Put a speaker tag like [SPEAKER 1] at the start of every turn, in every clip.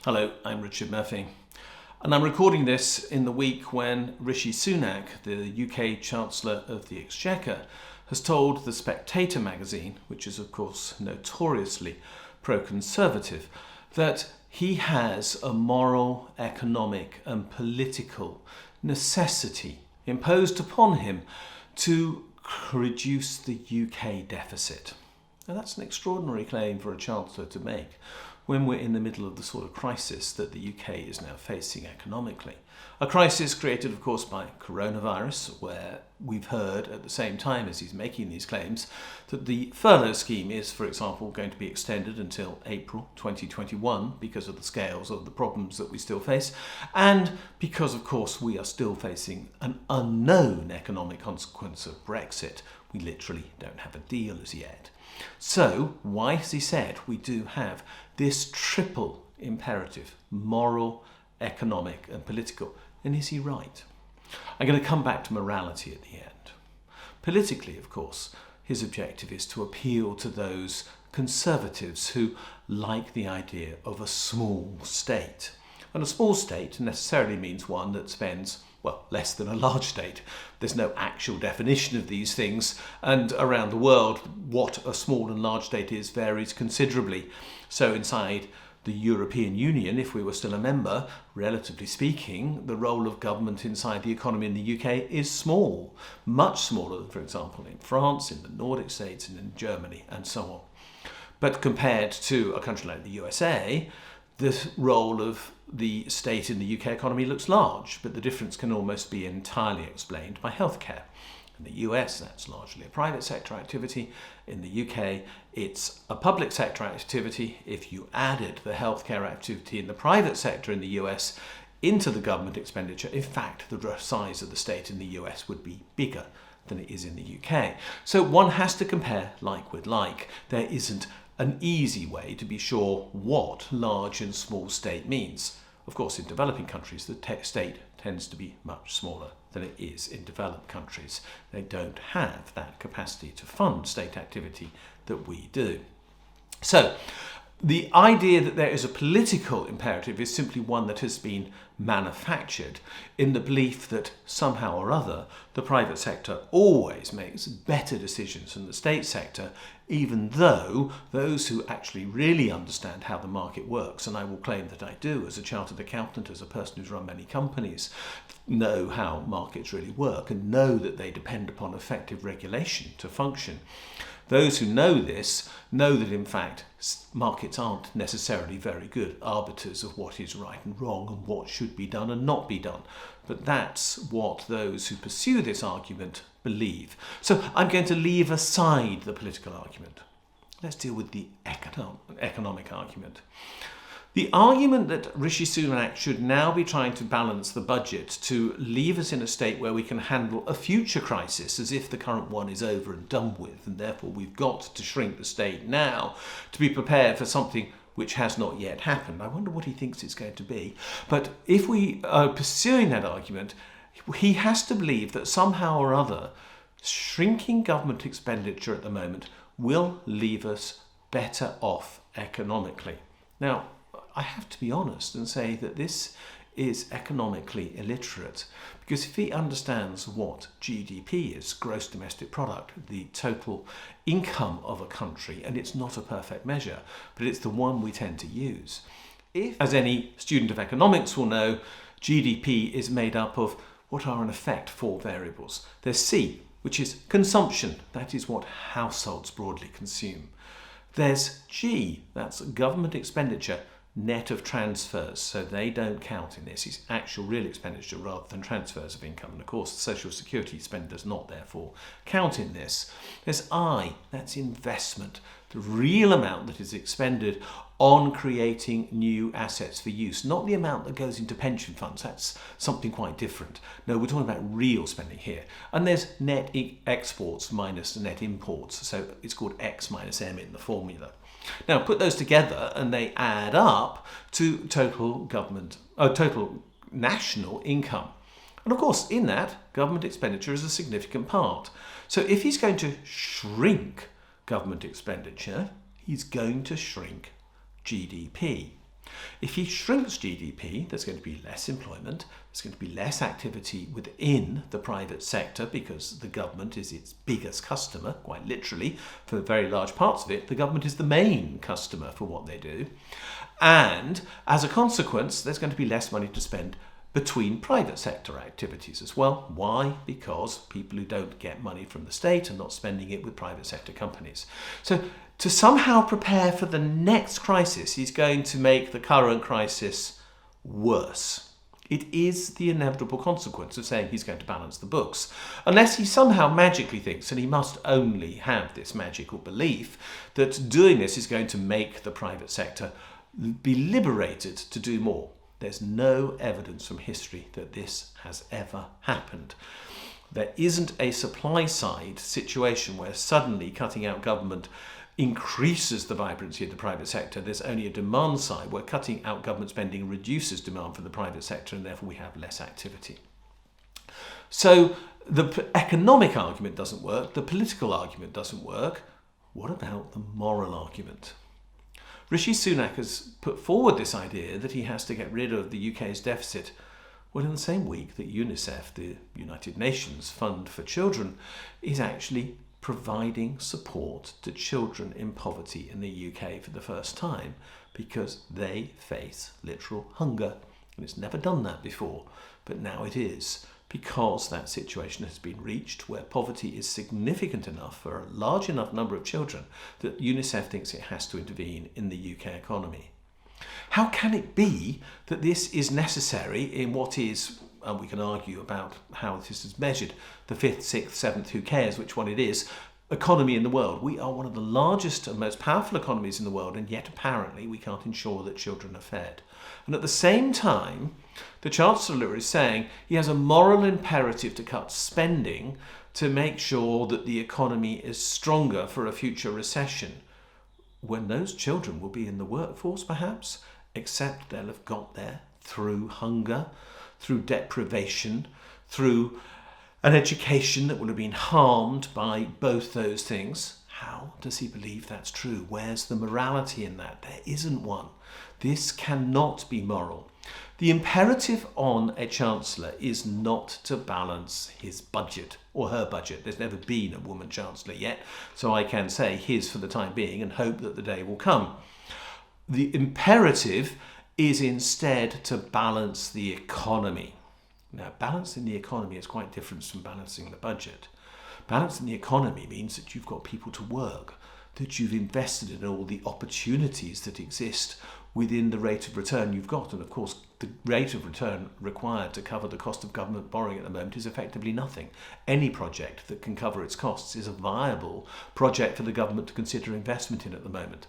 [SPEAKER 1] Hello, I'm Richard Murphy, and I'm recording this in the week when Rishi Sunak, the UK Chancellor of the Exchequer, has told The Spectator magazine, which is of course notoriously pro-conservative, that he has a moral, economic and political necessity imposed upon him to reduce the UK deficit. Now that's an extraordinary claim for a Chancellor to make when we're in the middle of the sort of crisis that the UK is now facing economically. A crisis created, of course, by coronavirus, where we've heard at the same time as he's making these claims that the furlough scheme is, for example, going to be extended until April 2021 because of the scales of the problems that we still face, and because, of course, we are still facing an unknown economic consequence of Brexit. We literally don't have a deal as yet. So, why has he said we do have this triple imperative, moral, economic and political? And is he right? I'm going to come back to morality at the end. Politically, of course, his objective is to appeal to those conservatives who like the idea of a small state. And a small state necessarily means one that spends less than a large state. There's no actual definition of these things, and around the world what a small and large state is varies considerably. So inside the European Union, if we were still a member, relatively speaking, the role of government inside the economy in the UK is small, much smaller than, for example, in France, in the Nordic states, and in Germany, and so on. But compared to a country like the USA, the role of the state in the UK economy looks large, but the difference can almost be entirely explained by healthcare. In the US, that's largely a private sector activity. In the UK, it's a public sector activity. If you added the healthcare activity in the private sector in the US into the government expenditure, in fact, the size of the state in the US would be bigger than it is in the UK. So one has to compare like with like. There isn't an easy way to be sure what large and small state means. Of course, in developing countries, the state tends to be much smaller than it is in developed countries. They don't have that capacity to fund state activity that we do. So, the idea that there is a political imperative is simply one that has been manufactured in the belief that somehow or other the private sector always makes better decisions than the state sector, even though those who actually really understand how the market works, and I will claim that I do as a chartered accountant, as a person who's run many companies, know how markets really work and know that they depend upon effective regulation to function. Those who know this know that in fact markets aren't necessarily very good arbiters of what is right and wrong and what should be done and not be done. But that's what those who pursue this argument believe. So I'm going to leave aside the political argument. Let's deal with the economic argument. The argument that Rishi Sunak should now be trying to balance the budget to leave us in a state where we can handle a future crisis as if the current one is over and done with, and therefore we've got to shrink the state now to be prepared for something which has not yet happened. I wonder what he thinks it's going to be. But if we are pursuing that argument, he has to believe that somehow or other shrinking government expenditure at the moment will leave us better off economically. Now, I have to be honest and say that this is economically illiterate, because if he understands what GDP is, gross domestic product, the total income of a country, and it's not a perfect measure, but it's the one we tend to use. If, as any student of economics will know, GDP is made up of what are in effect four variables. There's C, which is consumption, that is what households broadly consume. There's G, that's government expenditure, net of transfers, so they don't count in this. It's actual real expenditure rather than transfers of income, and of course the social security spend does not therefore count in this. There's I, that's investment, the real amount that is expended on creating new assets for use, not the amount that goes into pension funds. That's something quite different. No, we're talking about real spending here. And there's net exports minus net imports, so it's called X minus M in the formula. Now put those together and they add up to total national income. And of course in that, government expenditure is a significant part. So if he's going to shrink government expenditure, he's going to shrink GDP. If he shrinks GDP, there's going to be less employment, there's going to be less activity within the private sector because the government is its biggest customer, quite literally, for very large parts of it. The government is the main customer for what they do. And as a consequence, there's going to be less money to spend between private sector activities as well. Why? Because people who don't get money from the state are not spending it with private sector companies. So to somehow prepare for the next crisis, he's going to make the current crisis worse. It is the inevitable consequence of saying he's going to balance the books. Unless he somehow magically thinks, and he must only have this magical belief, that doing this is going to make the private sector be liberated to do more. There's no evidence from history that this has ever happened. There isn't a supply side situation where suddenly cutting out government increases the vibrancy of the private sector. There's only a demand side where cutting out government spending reduces demand for the private sector, and therefore we have less activity. So the economic argument doesn't work, the political argument doesn't work. What about the moral argument? Rishi Sunak has put forward this idea that he has to get rid of the UK's deficit, well, in the same week that UNICEF, the United Nations Fund for Children, is actually providing support to children in poverty in the UK for the first time because they face literal hunger. And it's never done that before, but now it is, because that situation has been reached where poverty is significant enough for a large enough number of children that UNICEF thinks it has to intervene in the UK economy. How can it be that this is necessary in what is, and we can argue about how this is measured, the 5th, 6th, 7th, who cares which one it is, economy in the world? We are one of the largest and most powerful economies in the world, and yet apparently we can't ensure that children are fed. And at the same time, the Chancellor is saying he has a moral imperative to cut spending to make sure that the economy is stronger for a future recession, when those children will be in the workforce perhaps, except they'll have got there through hunger, through deprivation, through an education that will have been harmed by both those things. How does he believe that's true? Where's the morality in that? There isn't one. This cannot be moral. The imperative on a Chancellor is not to balance his budget or her budget. There's never been a woman Chancellor yet, so I can say his for the time being and hope that the day will come. The imperative is instead to balance the economy. Now, balancing the economy is quite different from balancing the budget. Balancing the economy means that you've got people to work, that you've invested in all the opportunities that exist within the rate of return you've got. And of course, the rate of return required to cover the cost of government borrowing at the moment is effectively nothing. Any project that can cover its costs is a viable project for the government to consider investment in at the moment.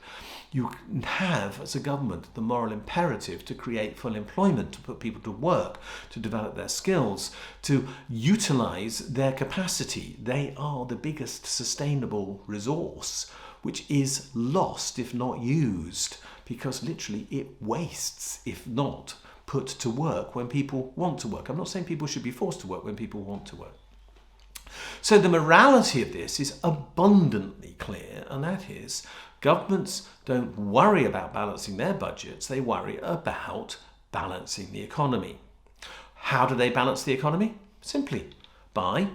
[SPEAKER 1] You have, as a government, the moral imperative to create full employment, to put people to work, to develop their skills, to utilise their capacity. They are the biggest sustainable resource, which is lost if not used, because literally it wastes if not put to work when people want to work. I'm not saying people should be forced to work when people want to work. So the morality of this is abundantly clear, and that is governments don't worry about balancing their budgets, they worry about balancing the economy. How do they balance the economy? Simply by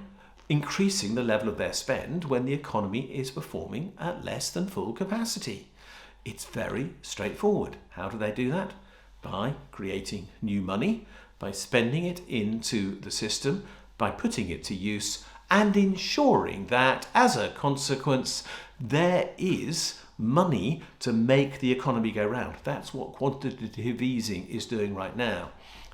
[SPEAKER 1] increasing the level of their spend when the economy is performing at less than full capacity. It's very straightforward. How do they do that? By creating new money, by spending it into the system, by putting it to use, and ensuring that as a consequence there is money to make the economy go round. That's what quantitative easing is doing right now.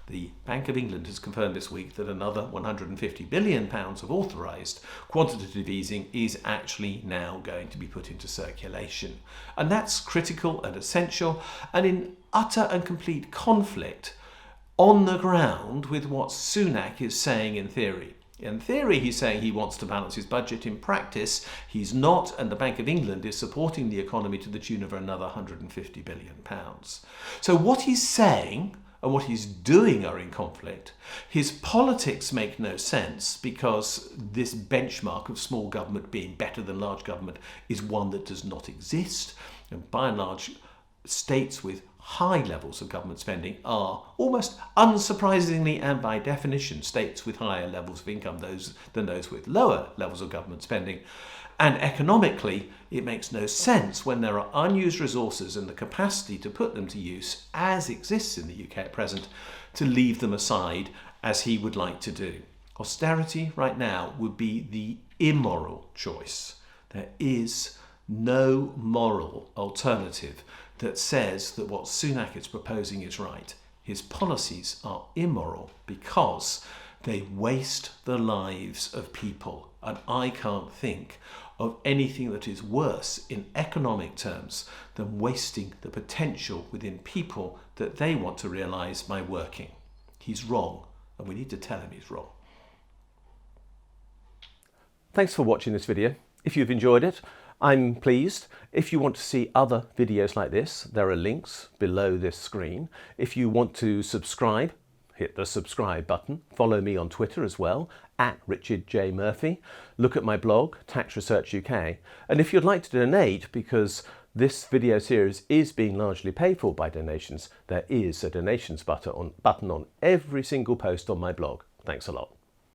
[SPEAKER 1] The Bank of England has confirmed this week that another £150 billion of authorised quantitative easing is actually now going to be put into circulation. And that's critical and essential, and in utter and complete conflict on the ground with what Sunak is saying in theory. In theory, he's saying he wants to balance his budget. In practice, he's not, and the Bank of England is supporting the economy to the tune of another £150 billion. So what he's saying and what he's doing are in conflict. His politics make no sense because this benchmark of small government being better than large government is one that does not exist. And by and large, states with high levels of government spending are, almost unsurprisingly and by definition, states with higher levels of income than those with lower levels of government spending. And economically, it makes no sense when there are unused resources and the capacity to put them to use, as exists in the UK at present, to leave them aside as he would like to do. Austerity right now would be the immoral choice. There is no moral alternative that says that what Sunak is proposing is right. His policies are immoral because they waste the lives of people. And I can't think of anything that is worse in economic terms than wasting the potential within people that they want to realise by working. He's wrong, and we need to tell him he's wrong.
[SPEAKER 2] Thanks for watching this video. If you've enjoyed it, I'm pleased. If you want to see other videos like this, there are links below this screen. If you want to subscribe, hit the subscribe button. Follow me on Twitter as well, @Richard J. Murphy. Look at my blog, Tax Research UK. And if you'd like to donate, because this video series is being largely paid for by donations, there is a donations button on every single post on my blog. Thanks a lot.